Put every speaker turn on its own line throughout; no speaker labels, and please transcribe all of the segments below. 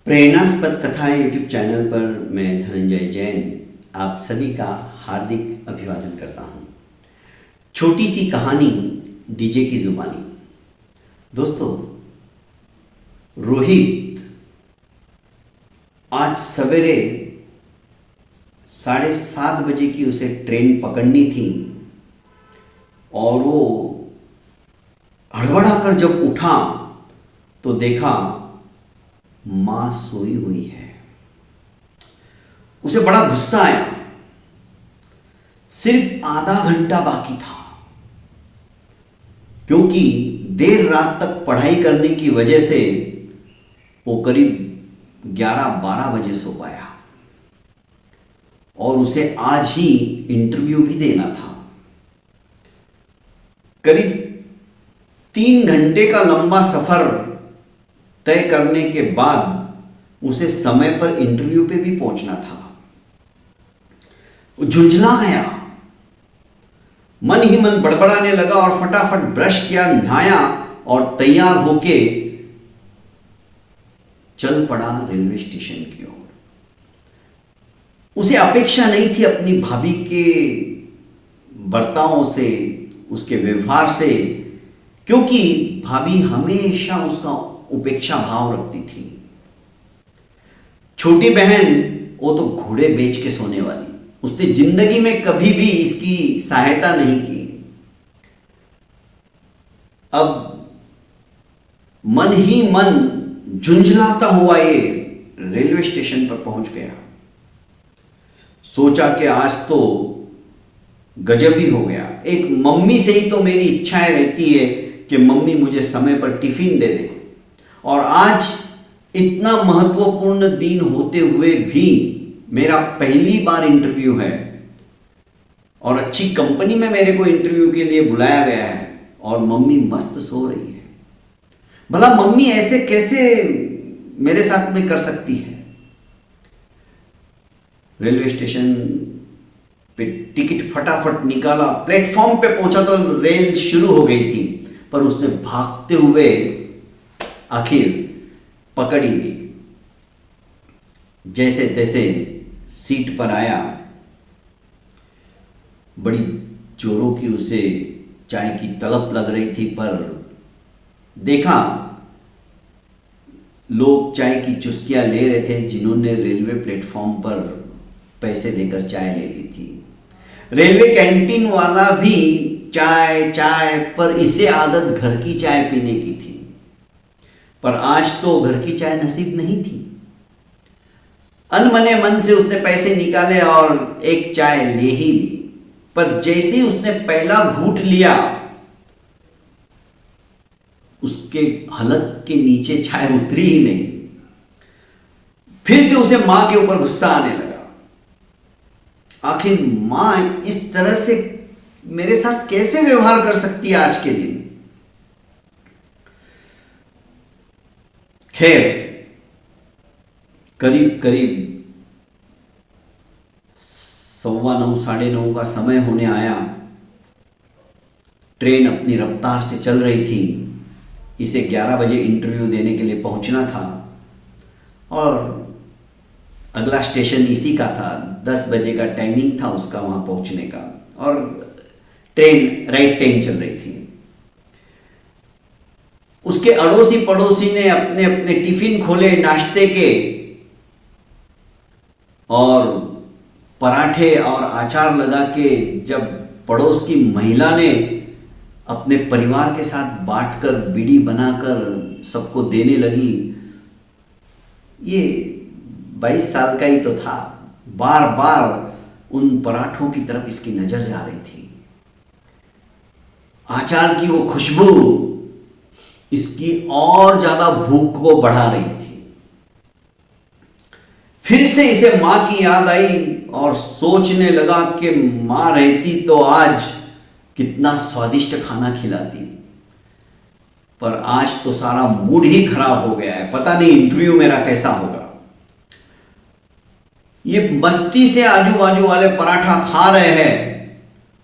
प्रेरणास्पद कथाएं YouTube channel पर मैं धनंजय जैन आप सभी का हार्दिक अभिवादन करता हूं। छोटी सी कहानी डीजे की जुबानी। दोस्तों, रोहित आज सवेरे 7:30 बजे की उसे ट्रेन पकड़नी थी और वो हड़बड़ा कर जब उठा तो देखा मां सोई हुई है। उसे बड़ा गुस्सा आया। सिर्फ आधा घंटा बाकी था, क्योंकि देर रात तक पढ़ाई करने की वजह से वो करीब 11-12 बजे सो पाया और उसे आज ही इंटरव्यू भी देना था। करीब 3 घंटे का लंबा सफर तय करने के बाद उसे समय पर इंटरव्यू पे भी पहुंचना था। वो झुंझला गया, मन ही मन बड़बड़ाने लगा और फटाफट ब्रश किया, नहाया और तैयार होके चल पड़ा रेलवे स्टेशन की ओर। उसे अपेक्षा नहीं थी अपनी भाभी के बर्तावों से, उसके व्यवहार से, क्योंकि भाभी हमेशा उसका उपेक्षा भाव रखती थी। छोटी बहन वो तो घोड़े बेच के सोने वाली, उसने जिंदगी में कभी भी इसकी सहायता नहीं की। अब मन ही मन झुंझलाता हुआ ये रेलवे स्टेशन पर पहुंच गया। सोचा कि आज तो गजब ही हो गया। एक मम्मी से ही तो मेरी इच्छाएं रहती है कि मम्मी मुझे समय पर टिफिन दे दे, और आज इतना महत्वपूर्ण दिन होते हुए भी मेरा पहली बार इंटरव्यू है और अच्छी कंपनी में मेरे को इंटरव्यू के लिए बुलाया गया है और मम्मी मस्त सो रही है। भला मम्मी ऐसे कैसे मेरे साथ में कर सकती है। रेलवे स्टेशन पे टिकट फटाफट निकाला, प्लेटफॉर्म पे पहुंचा तो रेल शुरू हो गई थी, पर उसने भागते हुए आखिर पकड़ी ली। जैसे तैसे सीट पर आया। बड़ी जोरों की उसे चाय की तलब लग रही थी, पर देखा लोग चाय की चुस्कियां ले रहे थे जिन्होंने रेलवे प्लेटफॉर्म पर पैसे देकर चाय ले ली थी। रेलवे कैंटीन वाला भी चाय चाय, पर इसे आदत घर की चाय पीने की थी, पर आज तो घर की चाय नसीब नहीं थी। अनमने मन से उसने पैसे निकाले और एक चाय ले ही ली, पर जैसे ही उसने पहला घूंट लिया उसके हलक के नीचे चाय उतरी ही नहीं। फिर से उसे मां के ऊपर गुस्सा आने लगा। आखिर मां इस तरह से मेरे साथ कैसे व्यवहार कर सकती है आज के दिन। खैर, करीब करीब 9:15 9:30 का समय होने आया। ट्रेन अपनी रफ्तार से चल रही थी। इसे 11 बजे इंटरव्यू देने के लिए पहुंचना था और अगला स्टेशन इसी का था। 10 बजे का टाइमिंग था उसका वहां पहुंचने का, और ट्रेन राइट टाइम चल रही थी। उसके अड़ोसी पड़ोसी ने अपने अपने टिफिन खोले नाश्ते के, और पराठे और अचार लगा के जब पड़ोस की महिला ने अपने परिवार के साथ बांटकर बीड़ी बनाकर सबको देने लगी। ये 22 साल का ही तो था। बार बार उन पराठों की तरफ इसकी नजर जा रही थी। अचार की वो खुशबू इसकी और ज्यादा भूख को बढ़ा रही थी। फिर से इसे मां की याद आई और सोचने लगा कि मां रहती तो आज कितना स्वादिष्ट खाना खिलाती, पर आज तो सारा मूड ही खराब हो गया है। पता नहीं इंटरव्यू मेरा कैसा होगा। ये मस्ती से आजू बाजू वाले पराठा खा रहे हैं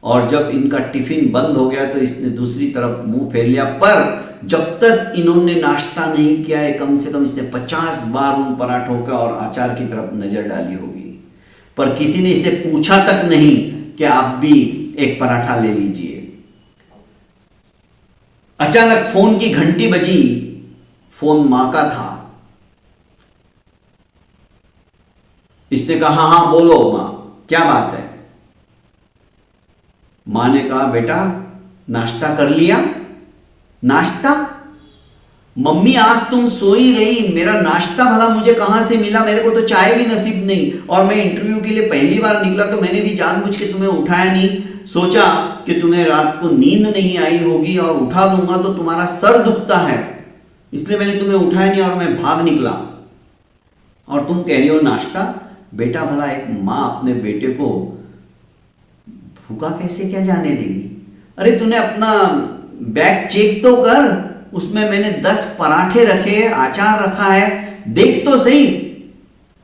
और जब इनका टिफिन बंद हो गया तो इसने दूसरी तरफ मुंह फेर लिया, पर जब तक इन्होंने नाश्ता नहीं किया है, कम से कम इसने 50 बार उन पराठों के और अचार की तरफ नजर डाली होगी, पर किसी ने इसे पूछा तक नहीं कि आप भी एक पराठा ले लीजिए। अचानक फोन की घंटी बजी। फोन मां का था। इसने कहा, हाँ हाँ बोलो मां, क्या बात है। मां ने कहा, बेटा नाश्ता कर लिया? नाश्ता? मम्मी आज तुम सोई रही, मेरा नाश्ता भला मुझे कहां से मिला? मेरे को तो चाय भी नसीब नहीं, और मैं इंटरव्यू के लिए पहली बार निकला तो मैंने भी जानबूझ के तुम्हें उठाया नहीं। सोचा कि तुम्हें रात को नींद नहीं आई होगी और उठा दूंगा तो तुम्हारा सर दुखता है, इसलिए मैंने तुम्हें उठाया नहीं और मैं भाग निकला। और तुम कह रही हो नाश्ता? बेटा भला एक मां अपने बेटे को भूखा कैसे क्या जाने देगी? अरे तूने अपना बैग चेक तो कर, उसमें मैंने 10 पराठे रखे, अचार रखा है, देख तो सही।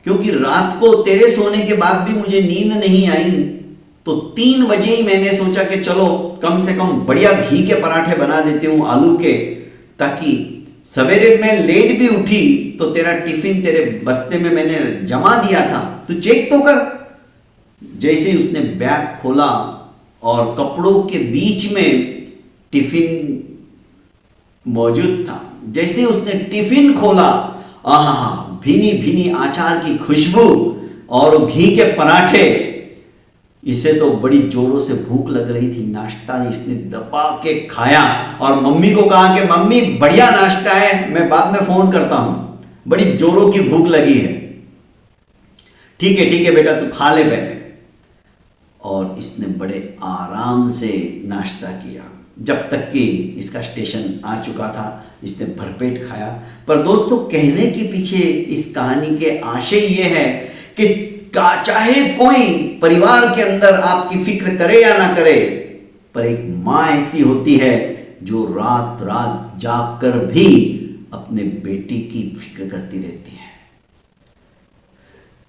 क्योंकि रात को तेरे सोने के बाद भी मुझे नींद नहीं आई, तो 3 बजे ही मैंने सोचा कि चलो कम से कम बढ़िया घी के पराठे बना देती हूं आलू के, ताकि सवेरे मैं लेट भी उठी तो तेरा टिफिन तेरे बस्ते में मैंने जमा दिया था, तू चेक तो कर। जैसे ही उसने बैग खोला और कपड़ों के बीच में टिफिन मौजूद था, जैसे उसने टिफिन खोला, आहा, भीनी भीनी अचार की खुशबू और घी के पराठे। इसे तो बड़ी जोरों से भूख लग रही थी। नाश्ता इसने दबा के खाया और मम्मी को कहा कि मम्मी बढ़िया नाश्ता है, मैं बाद में फोन करता हूं, बड़ी जोरों की भूख लगी है। ठीक है बेटा, तू खा ले पहले। और इसने बड़े आराम से नाश्ता किया, जब तक कि इसका स्टेशन आ चुका था। इसने भरपेट खाया। पर दोस्तों, कहने के पीछे इस कहानी के आशय ये है कि चाहे कोई परिवार के अंदर आपकी फिक्र करे या ना करे, पर एक मां ऐसी होती है जो रात रात जाग कर भी अपने बेटी की फिक्र करती रहती है।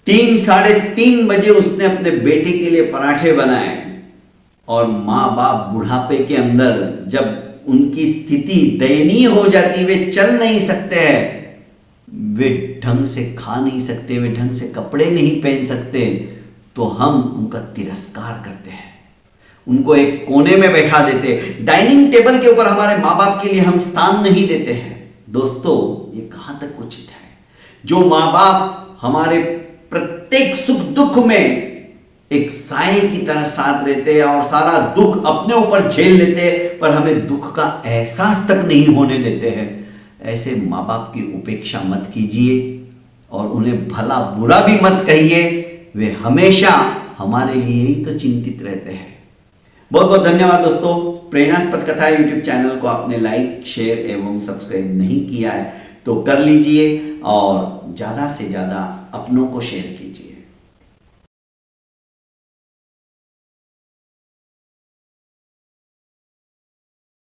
3 साढ़े 3 बजे उसने अपने बेटे के लिए पराठे बनाए। और माँ बाप बुढ़ापे के अंदर जब उनकी स्थिति दयनीय हो जाती, वे चल नहीं सकते हैं, वे ढंग से खा नहीं सकते, वे ढंग से कपड़े नहीं पहन सकते, तो हम उनका तिरस्कार करते हैं, उनको एक कोने में बैठा देते, डाइनिंग टेबल के ऊपर हमारे माँ बाप के लिए हम स्थान नहीं देते हैं। दोस्तों, ये कहाँ तक उचित है? जो माँ बाप हमारे प्रत्येक सुख दुख में एक साए की तरह साथ रहते हैं और सारा दुख अपने ऊपर झेल लेते हैं, पर हमें दुख का एहसास तक नहीं होने देते हैं, ऐसे माँ बाप की उपेक्षा मत कीजिए और उन्हें भला बुरा भी मत कहिए। वे हमेशा हमारे लिए ही तो चिंतित रहते हैं। बहुत बहुत धन्यवाद दोस्तों। प्रेरणास्पद कथा यूट्यूब चैनल को आपने लाइक, शेयर एवं सब्सक्राइब नहीं किया है तो कर लीजिए और ज़्यादा से ज़्यादा अपनों को शेयर कीजिए।